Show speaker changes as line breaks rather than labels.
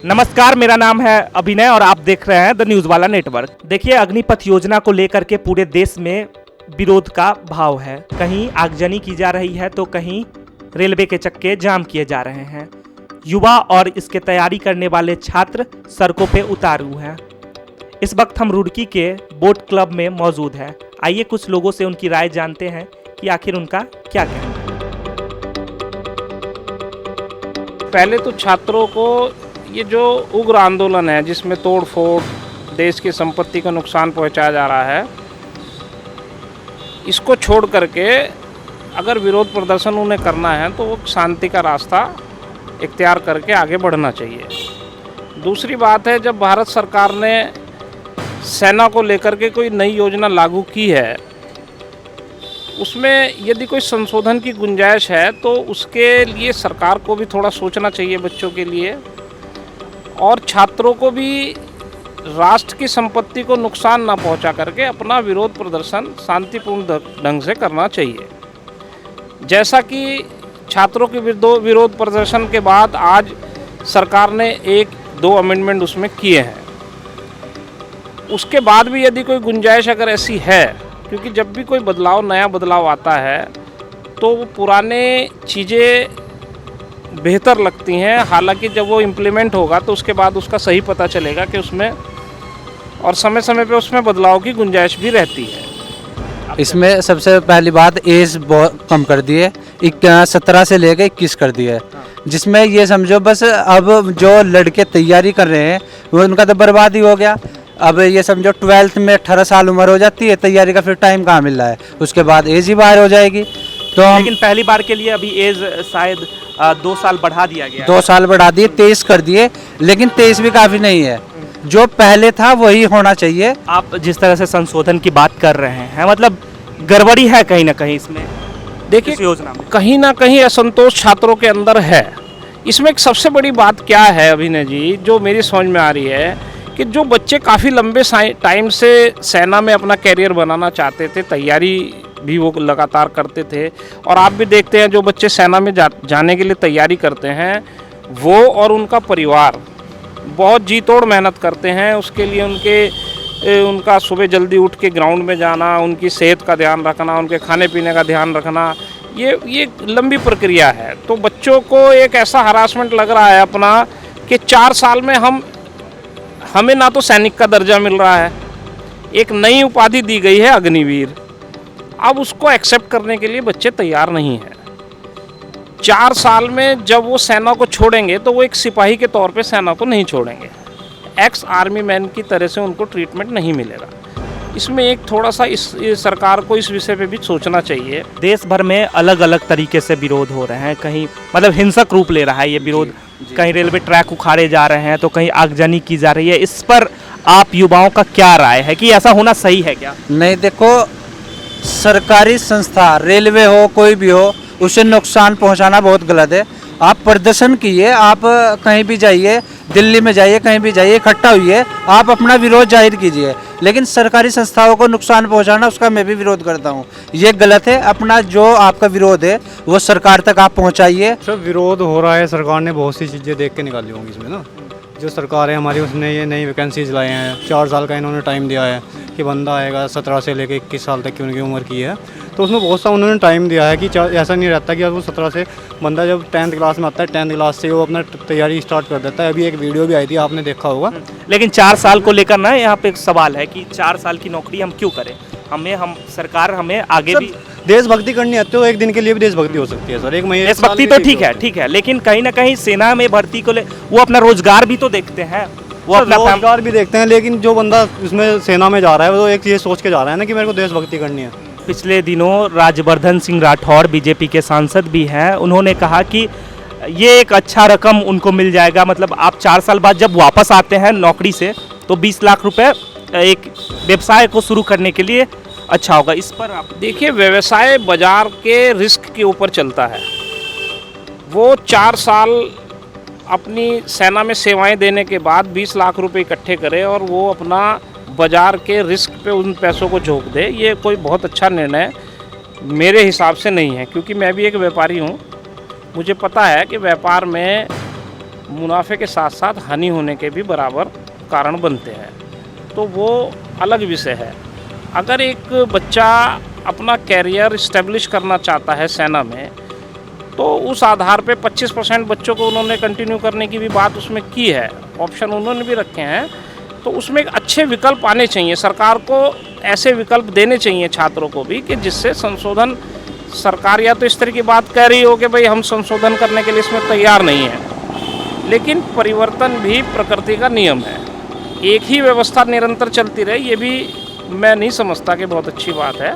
नमस्कार, मेरा नाम है अभिनय और आप देख रहे हैं द न्यूज वाला नेटवर्क। देखिए, अग्निपथ योजना को लेकर के पूरे देश में विरोध का भाव है। कहीं आगजनी की जा रही है तो कहीं रेलवे के चक्के जाम किए जा रहे हैं। युवा और इसके तैयारी करने वाले छात्र सड़कों पे उतारू हैं। इस वक्त हम रुड़की के बोट क्लब में मौजूद हैं। आइए कुछ लोगों से उनकी राय जानते हैं कि आखिर उनका क्या कहना है।
पहले तो छात्रों को ये जो उग्र आंदोलन है जिसमें तोड़ फोड़, देश की संपत्ति को नुकसान पहुंचाया जा रहा है, इसको छोड़ करके अगर विरोध प्रदर्शन उन्हें करना है तो वो शांति का रास्ता इख्तियार करके आगे बढ़ना चाहिए। दूसरी बात है, जब भारत सरकार ने सेना को लेकर के कोई नई योजना लागू की है, उसमें यदि कोई संशोधन की गुंजाइश है तो उसके लिए सरकार को भी थोड़ा सोचना चाहिए बच्चों के लिए, और छात्रों को भी राष्ट्र की संपत्ति को नुकसान ना पहुंचा करके अपना विरोध प्रदर्शन शांतिपूर्ण ढंग से करना चाहिए। जैसा कि छात्रों के विरोध प्रदर्शन के बाद आज सरकार ने 1-2 अमेंडमेंट उसमें किए हैं, उसके बाद भी यदि कोई गुंजाइश अगर ऐसी है, क्योंकि जब भी कोई बदलाव, नया बदलाव आता है तो वो पुराने चीज़ें बेहतर लगती हैं। हालांकि जब वो इम्प्लीमेंट होगा तो उसके बाद उसका सही पता चलेगा कि उसमें और समय समय पे उसमें बदलाव की गुंजाइश भी रहती है।
इसमें सबसे पहली बात एज बहुत कम कर दी है, 17 से लेकर 21 कर दी है, जिसमें ये समझो बस अब जो लड़के तैयारी कर रहे हैं वो उनका तो बर्बाद ही हो गया। अब ये समझो 12th में 18 साल उम्र हो जाती है, तैयारी का फिर टाइम कहाँ मिल रहा है, उसके बाद एज ही बाहर हो जाएगी। तो
लेकिन पहली बार के लिए अभी एज शायद 2 साल बढ़ा दिया गया।
2 साल बढ़ा दिए, 23 कर दिए, लेकिन 23 भी काफ़ी नहीं है, जो पहले था वही होना चाहिए।
आप जिस तरह से संशोधन की बात कर रहे हैं, मतलब गड़बड़ी है कहीं ना कहीं इसमें।
देखिए,
इस योजना में
कहीं ना कहीं असंतोष छात्रों के अंदर है। इसमें एक सबसे बड़ी बात क्या है अभिनय जी, जो मेरी समझ में आ रही है कि जो बच्चे काफ़ी लंबे टाइम से सेना में अपना कैरियर बनाना चाहते थे, तैयारी भी वो लगातार करते थे, और आप भी देखते हैं जो बच्चे सेना में जाने के लिए तैयारी करते हैं, वो और उनका परिवार बहुत जी तोड़ मेहनत करते हैं उसके लिए। उनका सुबह जल्दी उठ के ग्राउंड में जाना, उनकी सेहत का ध्यान रखना, उनके खाने पीने का ध्यान रखना, ये लंबी प्रक्रिया है। तो बच्चों को एक ऐसा हरासमेंट लग रहा है अपना कि 4 साल में हमें ना तो सैनिक का दर्जा मिल रहा है, एक नई उपाधि दी गई है अग्निवीर। अब उसको एक्सेप्ट करने के लिए बच्चे तैयार नहीं हैं। 4 साल में जब वो सेना को छोड़ेंगे तो वो एक सिपाही के तौर पे सेना को नहीं छोड़ेंगे, एक्स आर्मी मैन की तरह से उनको ट्रीटमेंट नहीं मिलेगा। इसमें एक थोड़ा सा इस सरकार को इस विषय पे भी सोचना चाहिए।
देश भर में अलग अलग तरीके से विरोध हो रहे हैं, कहीं मतलब हिंसक रूप ले रहा है ये विरोध। कहीं रेलवे ट्रैक उखाड़े जा रहे हैं तो कहीं आगजनी की जा रही है। इस पर आप युवाओं का क्या राय है कि ऐसा होना सही है क्या?
नहीं, देखो, सरकारी संस्था, रेलवे हो, कोई भी हो, उसे नुकसान पहुंचाना बहुत गलत है। आप प्रदर्शन कीजिए, आप कहीं भी जाइए, दिल्ली में जाइए, कहीं भी जाइए, इकट्ठा हुई, आप अपना विरोध जाहिर कीजिए, लेकिन सरकारी संस्थाओं को नुकसान पहुंचाना, उसका मैं भी विरोध करता हूं। ये गलत है। अपना जो आपका विरोध है वो सरकार तक आप पहुंचाइए।
सब विरोध हो रहा है, सरकार ने बहुत सी चीज़ें देख के निकाली होंगी इसमें ना। जो सरकार है हमारी, उसने ये नई वैकेंसीज लाए हैं, 4 साल का इन्होंने टाइम दिया है कि बंदा आएगा 17 से लेकर 21 साल तक की उनकी उम्र की है, तो उसमें बहुत सा उन्होंने टाइम दिया है कि ऐसा नहीं रहता कि अब वो 17 से बंदा जब 10th क्लास में आता है, 10th क्लास से वो अपना तैयारी स्टार्ट कर देता है। अभी एक वीडियो भी आई थी, आपने देखा होगा।
लेकिन 4 साल को लेकर ना यहाँ पे एक सवाल है कि 4 साल की नौकरी हम क्यों करें? सरकार हमें आगे भी
देशभक्ति करनी है तो एक दिन के लिए भी देशभक्ति हो सकती है सर, एक महीने
देशभक्ति तो ठीक है, लेकिन कहीं ना कहीं सेना में भर्ती को ले वो अपना रोजगार भी तो देखते हैं, वो अपना
रोजगार भी देखते हैं, लेकिन जो बंदा उसमें सेना में जा रहा है वो एक ये सोच के जा रहा है ना कि मेरे को देशभक्ति करनी है।
पिछले दिनों राज्यवर्धन सिंह राठौड़, बीजेपी के सांसद भी हैं, उन्होंने कहा कि ये एक अच्छा रकम उनको मिल जाएगा। मतलब आप 4 साल बाद जब वापस आते हैं नौकरी से तो 20 लाख रुपए एक व्यवसाय को शुरू करने के लिए अच्छा होगा। इस पर आप
देखिए, व्यवसाय बाजार के रिस्क के ऊपर चलता है। वो 4 साल अपनी सेना में सेवाएं देने के बाद 20 लाख रुपए इकट्ठे करे और वो अपना बाजार के रिस्क पे उन पैसों को झोंक दे, ये कोई बहुत अच्छा निर्णय मेरे हिसाब से नहीं है। क्योंकि मैं भी एक व्यापारी हूँ, मुझे पता है कि व्यापार में मुनाफे के साथ साथ हानि होने के भी बराबर कारण बनते हैं, तो वो अलग विषय है। अगर एक बच्चा अपना कैरियर इस्टेब्लिश करना चाहता है सेना में, तो उस आधार पे 25% बच्चों को उन्होंने कंटिन्यू करने की भी बात उसमें की है, ऑप्शन उन्होंने भी रखे हैं। तो उसमें एक अच्छे विकल्प आने चाहिए, सरकार को ऐसे विकल्प देने चाहिए छात्रों को भी कि जिससे संशोधन, सरकार या तो इस तरह की बात कह रही हो कि भाई हम संशोधन करने के लिए इसमें तैयार नहीं है, लेकिन परिवर्तन भी प्रकृति का नियम है। एक ही व्यवस्था निरंतर चलती रहे, ये भी मैं नहीं समझता कि बहुत अच्छी बात है।